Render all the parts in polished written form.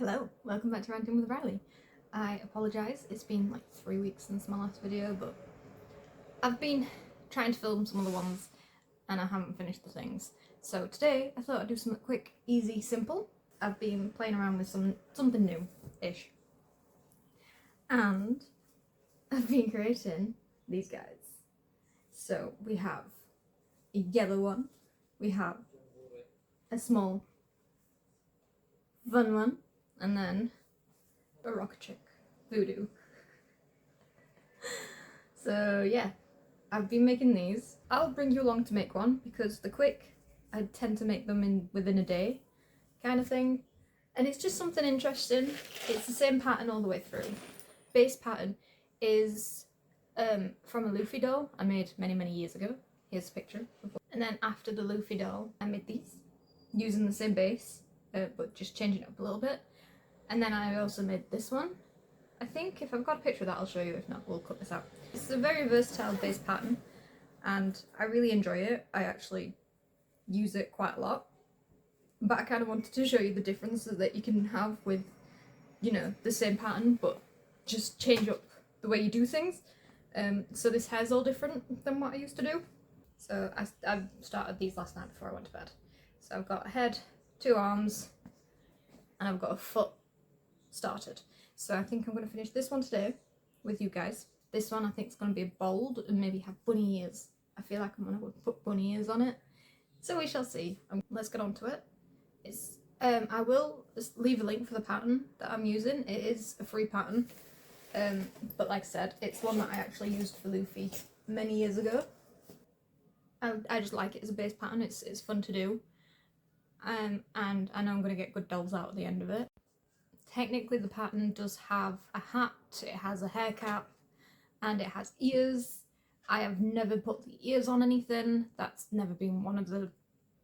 Hello, welcome back to Ranting with Riley. I apologise, it's been like 3 weeks since my last video, but I've been trying to film some other ones and I haven't finished the things. So today I thought I'd do something quick, easy, simple. I've been playing around with something new-ish. And I've been creating these guys. So we have a yellow one, we have a small fun one, and then a rocket chick, Voodoo. So yeah, I've been making these. I'll bring you along to make one because they're quick. I tend to make them within a day kind of thing. And it's just something interesting. It's the same pattern all the way through. Base pattern is from a Luffy doll I made many years ago. Here's a picture. And then after the Luffy doll, I made these using the same base, but just changing it up a little bit. And then I also made this one. I think if I've got a picture of that I'll show you, if not we'll cut this out. It's a very versatile base pattern and I really enjoy it. I actually use it quite a lot. But I kind of wanted to show you the differences that you can have with, you know, the same pattern but just change up the way you do things. So this hair's all different than what I used to do. So I started these last night before I went to bed. So I've got a head, 2 arms, and I've got a foot started. So I think I'm going to finish this one today with you guys. This one I think is going to be bold and maybe have bunny ears. I feel like I'm going to put bunny ears on it. So we shall see. Let's get on to it. I will just leave a link for the pattern that I'm using. It is a free pattern. But like I said, it's one that I actually used for Luffy many years ago. I just like it as a base pattern. It's fun to do. And I know I'm going to get good dolls out at the end of it. Technically the pattern does have a hat, it has a hair cap, and it has ears. I have never put the ears on anything. That's never been one of the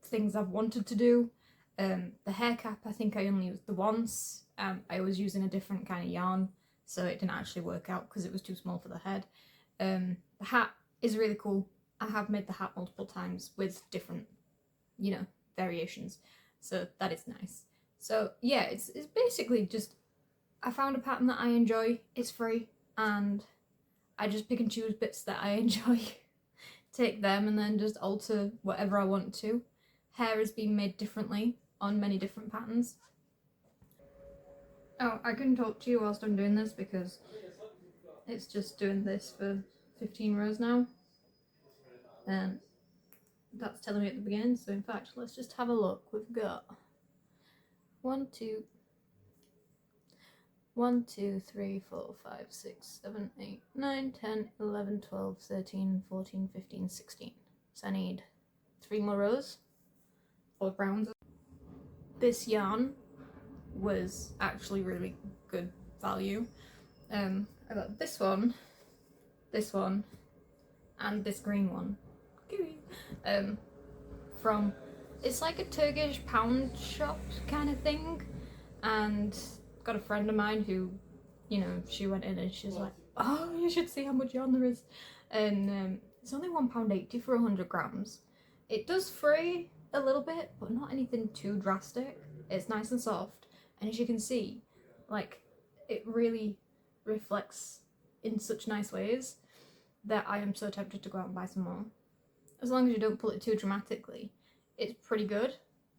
things I've wanted to do. The hair cap I think I only used the once. I was using a different kind of yarn, so it didn't actually work out because it was too small for the head. The hat is really cool. I have made the hat multiple times with different, you know, variations, so that is nice. So yeah, it's basically just, I found a pattern that I enjoy, it's free, and I just pick and choose bits that I enjoy, take them and then just alter whatever I want to. Hair has been made differently on many different patterns. Oh, I can talk to you whilst I'm doing this because it's just doing this for 15 rows now. And that's telling me at the beginning, so in fact, let's just have a look. We've got 1, 2, 3, 4, 5, 6, 7, 8, 9, 10, 11, 12, 13, 14, 15, 16. So I need 3 more rows or rounds. This yarn was actually really good value. I got this one, and this green one. From, it's like a Turkish pound shop kind of thing, and got a friend of mine who, you know, she went in and she's like, oh, you should see how much yarn there is. And it's only £1.80 for 100 grams. It does fray a little bit, but not anything too drastic. It's nice and soft, and as you can see, like, it really reflects in such nice ways that I am so tempted to go out and buy some more. As long as you don't pull it too dramatically, it's pretty good.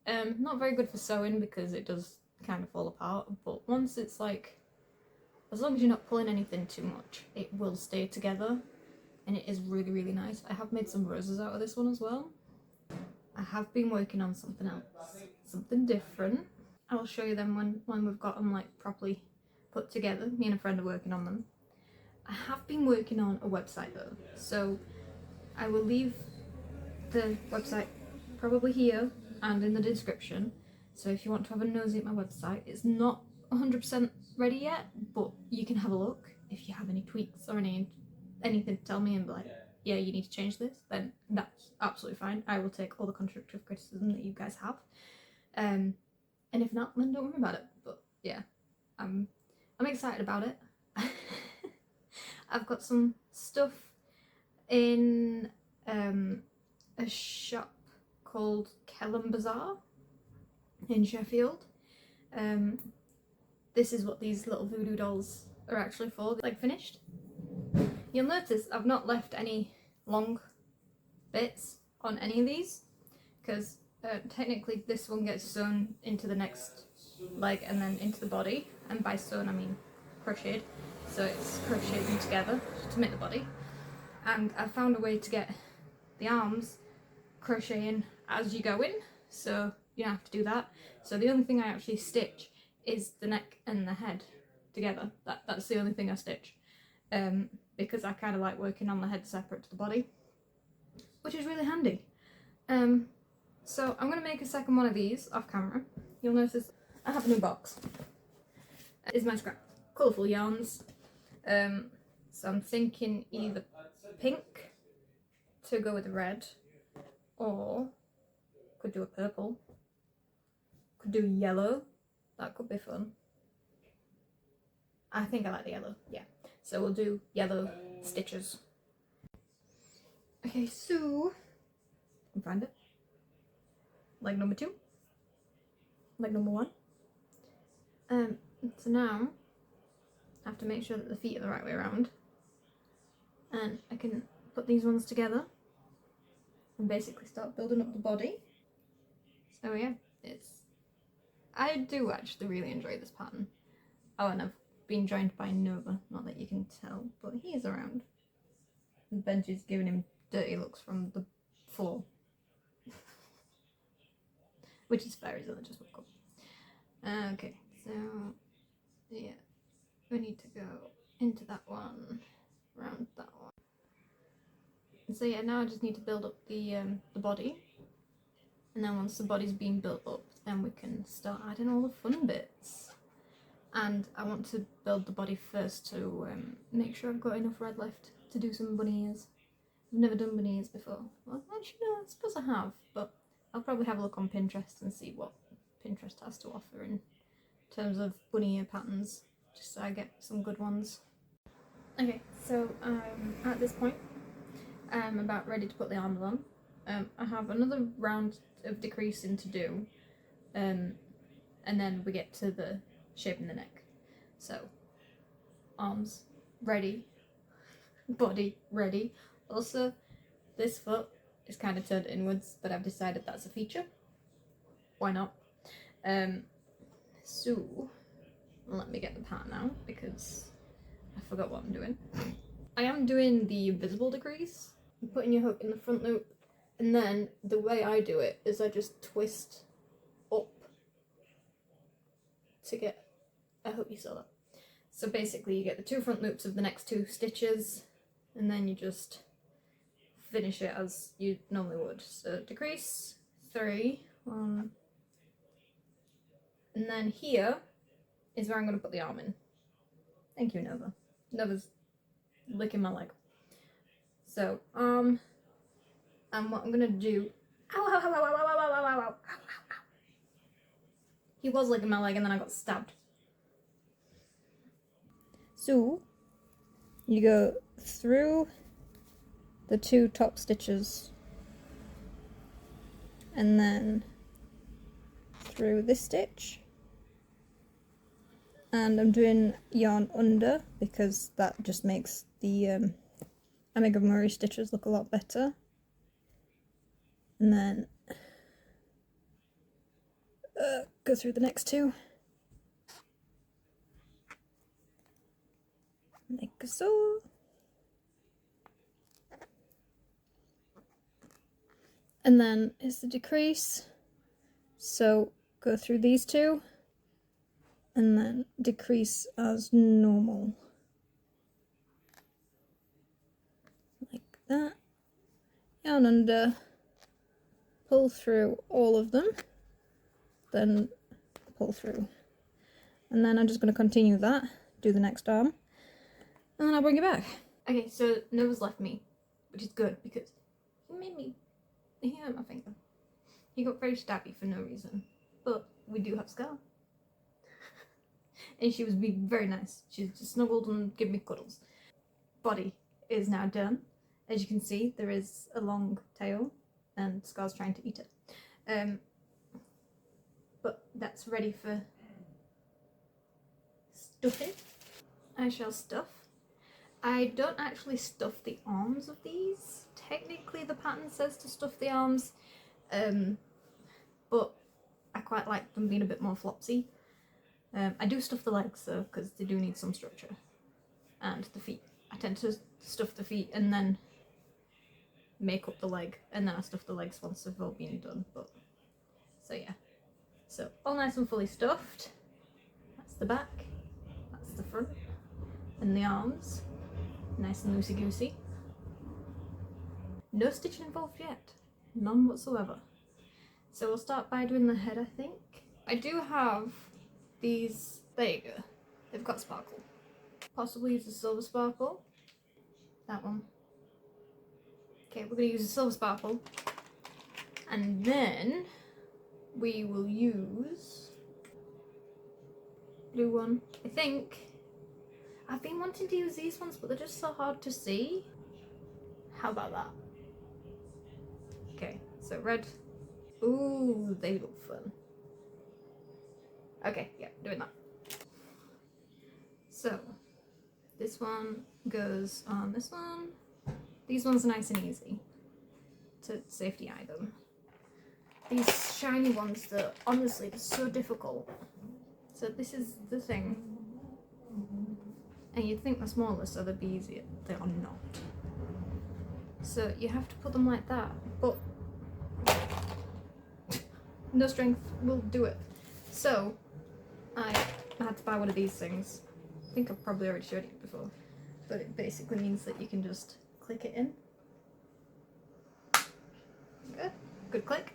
Not very good for sewing because it does kind of fall apart, but once it's like, as long as you're not pulling anything too much, it will stay together, and it is really nice. I have made some roses out of this one as well. I have been working on something else, something different. I'll show you them when we've got them like properly put together. Me and a friend are working on them. I have been working on a website though, so I will leave the website probably here and in the description. So if you want to have a nosy at my website, it's not 100% ready yet, but you can have a look. If you have any tweaks or anything to tell me and be like, yeah, you need to change this, then that's absolutely fine. I will take all the constructive criticism that you guys have. And if not, then don't worry about it. But yeah, I'm excited about it. I've got some stuff in a shop called Kelham Bazaar in Sheffield. this is what these little voodoo dolls are actually for, like finished. You'll notice I've not left any long bits on any of these, because technically this one gets sewn into the next leg and then into the body, and by sewn I mean crocheted, so it's crocheted them together to make the body. And I found a way to get the arms crocheting as you go in, so you don't have to do that. So the only thing I actually stitch is the neck and the head together. That's the only thing I stitch, because I kind of like working on the head separate to the body, which is really handy. So I'm going to make a second one of these off camera. You'll notice I have a new box. Is my scrap colourful yarns. So I'm thinking either pink to go with the red, or could do a purple, could do yellow, that could be fun. I think I like the yellow, yeah. So we'll do yellow stitches. Okay, so, I can find it. Leg number 2. Leg number 1. So now, I have to make sure that the feet are the right way around. And I can put these ones together and basically start building up the body. So yeah, I do actually really enjoy this pattern. Oh, and I've been joined by Nova, not that you can tell, but he is around. And Benji's giving him dirty looks from the floor. Which is fair, isn't it? Just woke up. Okay, so yeah, we need to go into that one, around that one. And so yeah, now I just need to build up the body. And then once the body's been built up, then we can start adding all the fun bits. And I want to build the body first to make sure I've got enough red left to do some bunny ears. I've never done bunny ears before. Well, actually no, I suppose I have, but I'll probably have a look on Pinterest and see what Pinterest has to offer in terms of bunny ear patterns, just so I get some good ones. Okay, so at this point, I'm about ready to put the arms on. I have another round of decreasing to do, and then we get to the shaping the neck. So, arms ready, body ready. Also, this foot is kind of turned inwards, but I've decided that's a feature. Why not? So, let me get the pattern out because I forgot what I'm doing. I am doing the invisible decrease. I'm putting your hook in the front loop, and then the way I do it is I just twist up to get, I hope you saw that. So basically you get the 2 front loops of the next 2 stitches, and then you just finish it as you normally would. So decrease 3, 1, and then here is where I'm going to put the arm in. Thank you, Nova. Nova's licking my leg. So, and what I'm gonna do, ow, ow, ow, ow, ow, ow, ow, ow, ow, ow, ow. He was licking my leg and then I got stabbed. So, you go through the 2 top stitches, and then through this stitch, and I'm doing yarn under because that just makes the amigurumi stitches look a lot better. And then go through the next 2, like so, and then is the decrease, so go through these 2 and then decrease as normal, like that, yarn under, pull through all of them, then pull through, and then I'm just going to continue that, do the next arm, and then I'll bring it back. Okay, so Nova's left me, which is good because he hurt my finger. He got very stabby for no reason, but we do have a scar. And she was being very nice. She just snuggled and gave me cuddles. Body is now done. As you can see, there is a long tail and Scar's trying to eat it. But that's ready for stuffing. I shall stuff. I don't actually stuff the arms of these. Technically the pattern says to stuff the arms, but I quite like them being a bit more flopsy. I do stuff the legs though, because they do need some structure. And the feet. I tend to stuff the feet and then make up the leg, and then I stuff the legs once they've all been done. But so yeah. So all nice and fully stuffed. That's the back, that's the front, and the arms. Nice and loosey-goosey. No stitching involved yet. None whatsoever. So we'll start by doing the head, I think. I do have these, there you go. They've got sparkle. Possibly use a silver sparkle. That one. Okay, we're going to use a silver sparkle. And then we will use blue one. I think I've been wanting to use these ones, but they're just so hard to see. How about that? Okay, so red. Ooh, they look fun. Okay, yeah, doing that. So this one goes on this one. These ones are nice and easy to safety eye them. These shiny ones, that honestly, they're so difficult. So this is the thing. And you'd think they're smaller, so they'd be easier. They are not. So you have to put them like that, but no strength will do it. So I had to buy one of these things. I think I've probably already showed it before, but it basically means that you can just click it in. Good click.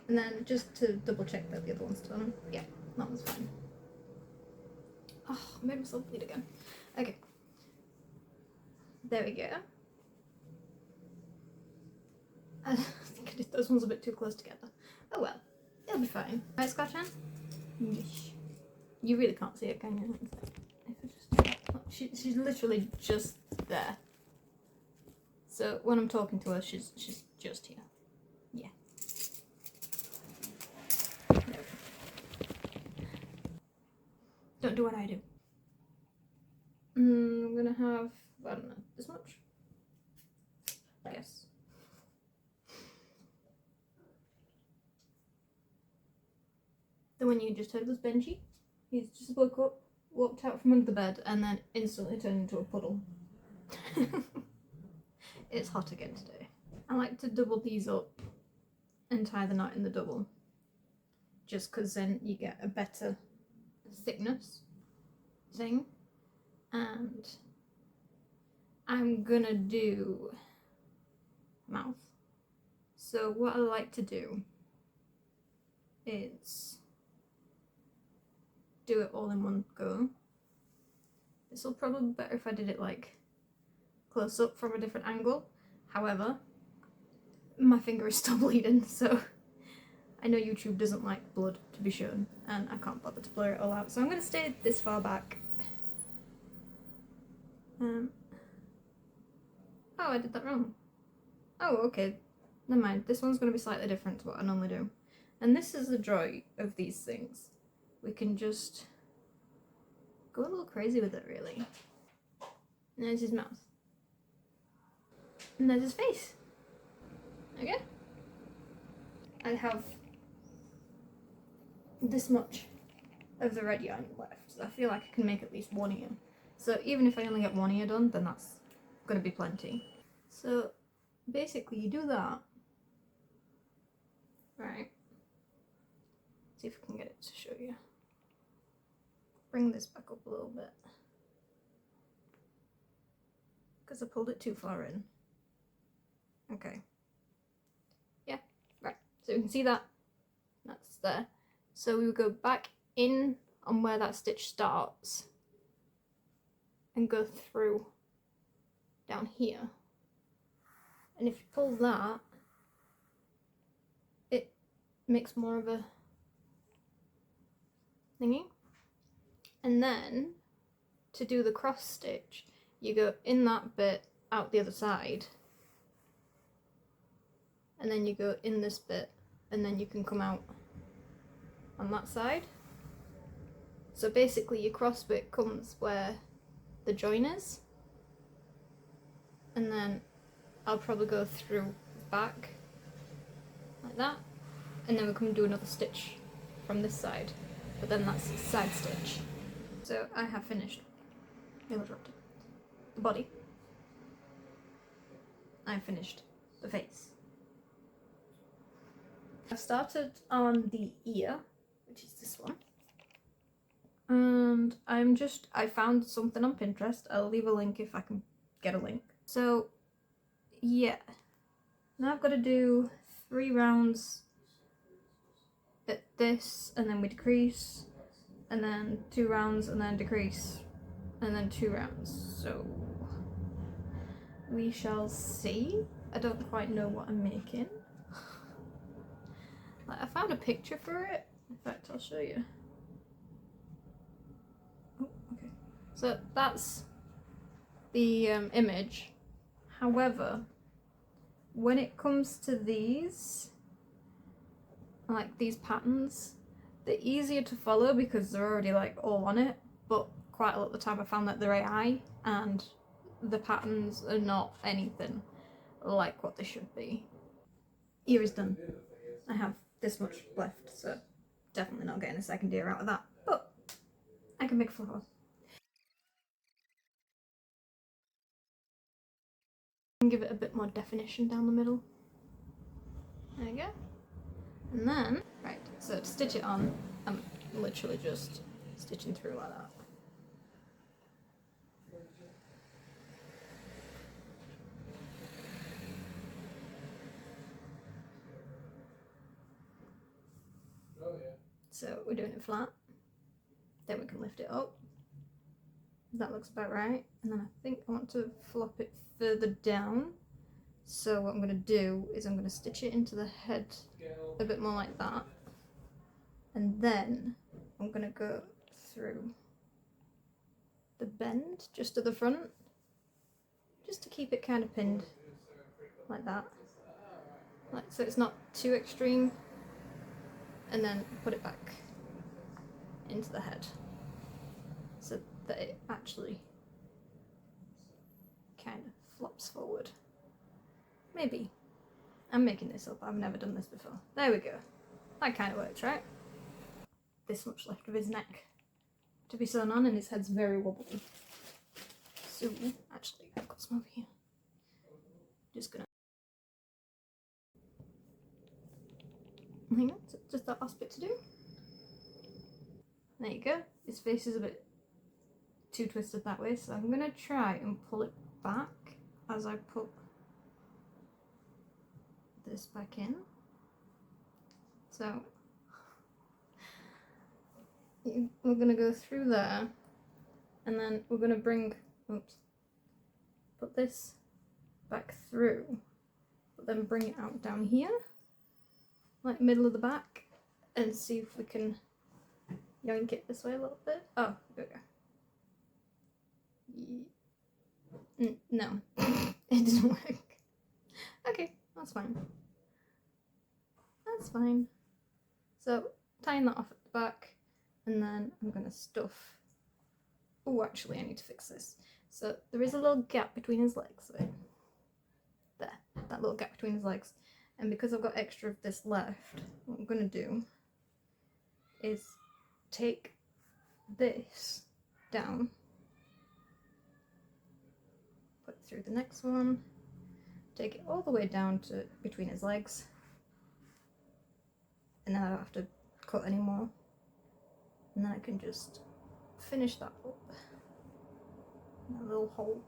And then just to double check that the other one's done. Yeah, that one's fine. Oh, I made myself bleed again. Okay. There we go. I think I did those ones a bit too close together. Oh well, it'll be fine. Right, Scotch Ann? You really can't see it, can you? If I just, she's literally just there. So when I'm talking to her, she's just here. Yeah. No. Don't do what I do. I'm gonna have, I don't know, this much? I guess. The one you just heard was Benji. He's just woke up, walked out from under the bed, and then instantly turned into a puddle. It's hot again today. I like to double these up and tie the knot in the double, just because then you get a better thickness thing. And I'm gonna do mouth. So what I like to do is do it all in one go. This will probably be better if I did it like close up from a different angle. However, my finger is still bleeding, so I know YouTube doesn't like blood to be shown, and I can't bother to blur it all out. So I'm going to stay this far back. Oh, I did that wrong. Oh, okay. Never mind. This one's going to be slightly different to what I normally do. And this is the joy of these things. We can just go a little crazy with it, really. And there's his mouth. And there's his face. Okay? I have this much of the red yarn left, so I feel like I can make at least one ear. So even if I only get one ear done, then that's going to be plenty. So basically you do that. Right. See if I can get it to show you. Bring this back up a little bit. Because I pulled it too far in. Okay. Yeah, right. So you can see that. That's there. So we would go back in on where that stitch starts and go through down here. And if you pull that, it makes more of a thingy. And then to do the cross stitch, you go in that bit out the other side, and then you go in this bit, and then you can come out on that side. So basically your cross bit comes where the join is, and then I'll probably go through the back like that, and then we come do another stitch from this side, but then that's a side stitch. So I have finished the body. I've finished the face. I've started on the ear, which is this one, and I found something on Pinterest. I'll leave a link if I can get a link. So yeah, now I've got to do 3 rounds at this, and then we decrease, and then 2 rounds, and then decrease, and then 2 rounds. So we shall see. I don't quite know what I'm making. Like, I found a picture for it. In fact, I'll show you. Oh, okay. So that's the image. However, when it comes to these, like these patterns, they're easier to follow because they're already like all on it, but quite a lot of the time I found that they're AI and the patterns are not anything like what they should be. Ear is done. I have this much left, so definitely not getting a second ear out of that, but I can make a flower. And give it a bit more definition down the middle. There you go. And then, right, so to stitch it on, I'm literally just stitching through like that. So we're doing it flat, then we can lift it up. That looks about right. And then I think I want to flop it further down. So what I'm going to do is I'm going to stitch it into the head a bit more like that. And then I'm going to go through the bend just to the front, just to keep it kind of pinned like that. Like, so it's not too extreme. And then put it back into the head so that it actually kind of flops forward. Maybe. I'm making this up, I've never done this before. There we go. That kind of works, right? This much left of his neck to be sewn on, and his head's very wobbly. So, actually, I've got some over here. Just gonna... Hang on, just that last bit to do. There you go. His face is a bit too twisted that way, so I'm gonna try and pull it back as I put this back in. So we're gonna go through there, and then we're gonna bring, put this back through, but then bring it out down here, like middle of the back, and see if we can yoink it this way a little bit. Oh, there we go. No, it didn't work. Okay, that's fine. That's fine. So tying that off at the back, and then I'm gonna stuff. Oh, actually, I need to fix this. So there is a little gap between his legs. Right? There, that little gap between his legs. And because I've got extra of this left, what I'm gonna do is take this down, put it through the next one, take it all the way down to between his legs, and then I don't have to cut anymore, and then I can just finish that up in a little hole.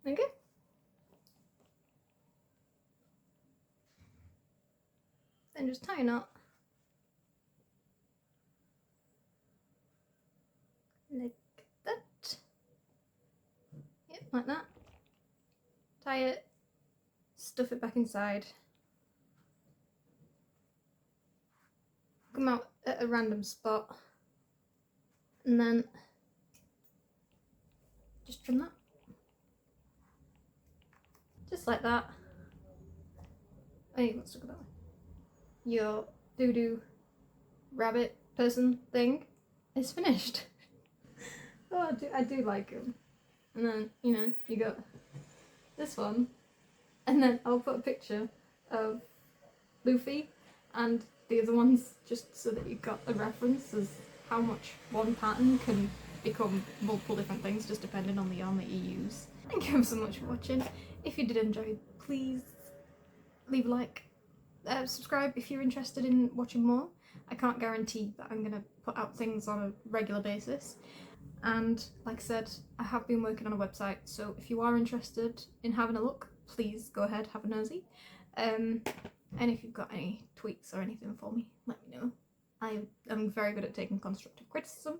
Okay. Then just tie a knot like that. Yep, like that. Tie it, stuff it back inside, come out at a random spot, and then just trim that. Just like that. Hey, let's look at that one. Your voodoo rabbit person thing is finished. Oh, I do like them. And then, you know, you got this one. And then I'll put a picture of Luffy and the other ones just so that you've got a reference as how much one pattern can become multiple different things just depending on the yarn that you use. Thank you so much for watching. If you did enjoy, please leave a like, subscribe if you're interested in watching more. I can't guarantee that I'm going to put out things on a regular basis. And like I said, I have been working on a website, so if you are interested in having a look, please go ahead, have a nosy. And if you've got any tweaks or anything for me, let me know. I am very good at taking constructive criticism.